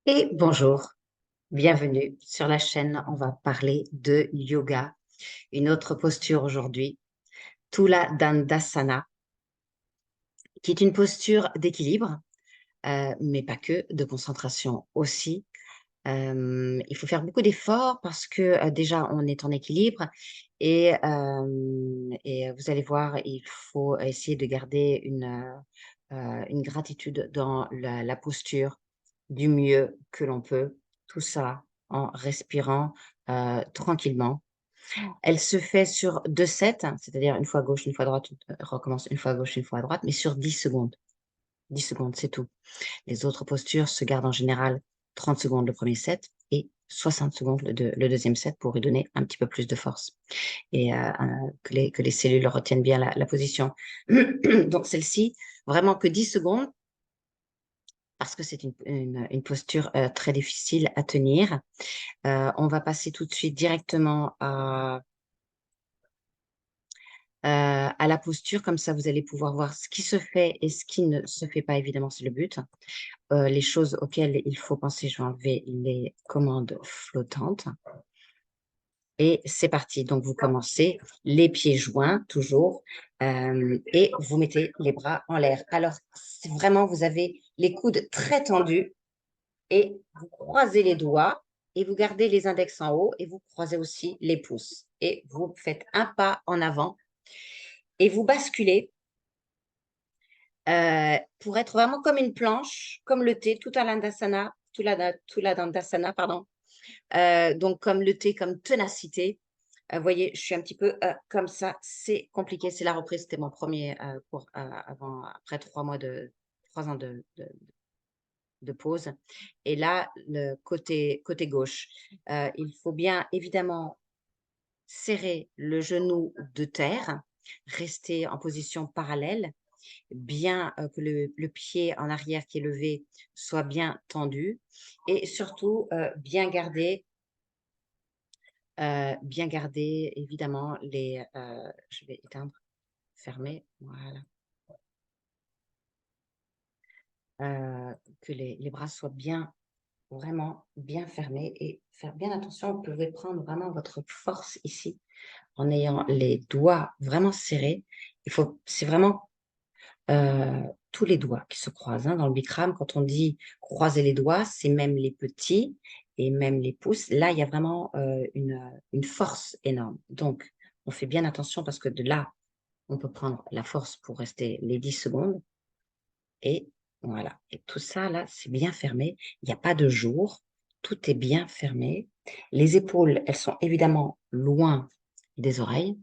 Et bonjour, bienvenue sur la chaîne. On va parler de yoga, une autre posture aujourd'hui, Tula Dandasana, qui est une posture d'équilibre, mais pas que, de concentration aussi. Il faut faire beaucoup d'efforts parce que déjà on est en équilibre et vous allez voir, il faut essayer de garder une gratitude dans la posture du mieux que l'on peut. Tout ça en respirant tranquillement. Elle se fait sur 2 sets, hein, c'est-à-dire une fois à gauche, une fois à droite, recommence une fois à gauche, une fois à droite, mais sur 10 secondes. 10 secondes, c'est tout. Les autres postures se gardent en général 30 secondes le premier set et 60 secondes le deuxième set pour lui donner un petit peu plus de force et que les cellules retiennent bien la position. Donc celle-ci, vraiment que 10 secondes parce que c'est une posture très difficile à tenir. On va passer tout de suite directement à la posture, comme ça vous allez pouvoir voir ce qui se fait et ce qui ne se fait pas, évidemment, c'est le but. Les choses auxquelles il faut penser, je vais enlever les commandes flottantes. Et c'est parti. Donc, vous commencez les pieds joints, toujours, et vous mettez les bras en l'air. Alors, vraiment, vous avez les coudes très tendus et vous croisez les doigts et vous gardez les index en haut et vous croisez aussi les pouces. Et vous faites un pas en avant et vous basculez pour être vraiment comme une planche, comme le thé, tout la dandasana, pardon. Donc, comme le thé, comme ténacité. Vous voyez, je suis un petit peu comme ça. C'est compliqué. C'est la reprise. C'était mon premier cours après 3 ans de pause. Et là, le côté gauche, il faut bien évidemment serrer le genou de terre, rester en position parallèle, bien que le pied en arrière qui est levé soit bien tendu et surtout bien garder évidemment je vais éteindre, fermer, voilà, que les bras soient bien, vraiment bien fermés et faire bien attention. Vous pouvez prendre vraiment votre force ici en ayant les doigts vraiment serrés. C'est vraiment tous les doigts qui se croisent, hein, dans le Bikram. Quand on dit croiser les doigts, c'est même les petits et même les pouces. Là, il y a vraiment une force énorme. Donc, on fait bien attention parce que de là, on peut prendre la force pour rester les 10 secondes. Et voilà. Et tout ça, là, c'est bien fermé. Il n'y a pas de jour. Tout est bien fermé. Les épaules, elles sont évidemment loin des oreilles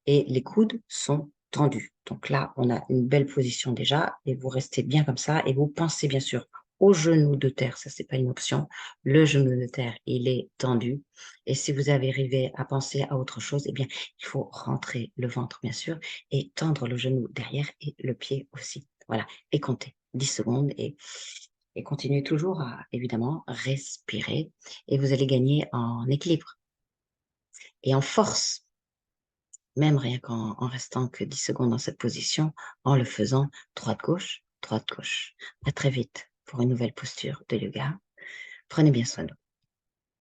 et les coudes sont tendus. Donc là, on a une belle position déjà et vous restez bien comme ça et vous pensez bien sûr au genou de terre, ça c'est pas une option. Le genou de terre, il est tendu et si vous avez arrivé à penser à autre chose, eh bien, il faut rentrer le ventre bien sûr et tendre le genou derrière et le pied aussi. Voilà, et comptez 10 secondes et continuez toujours à évidemment respirer et vous allez gagner en équilibre et en force même rien qu'en restant que 10 secondes dans cette position, en le faisant droite-gauche, droite-gauche. À très vite pour une nouvelle posture de yoga. Prenez bien soin de vous.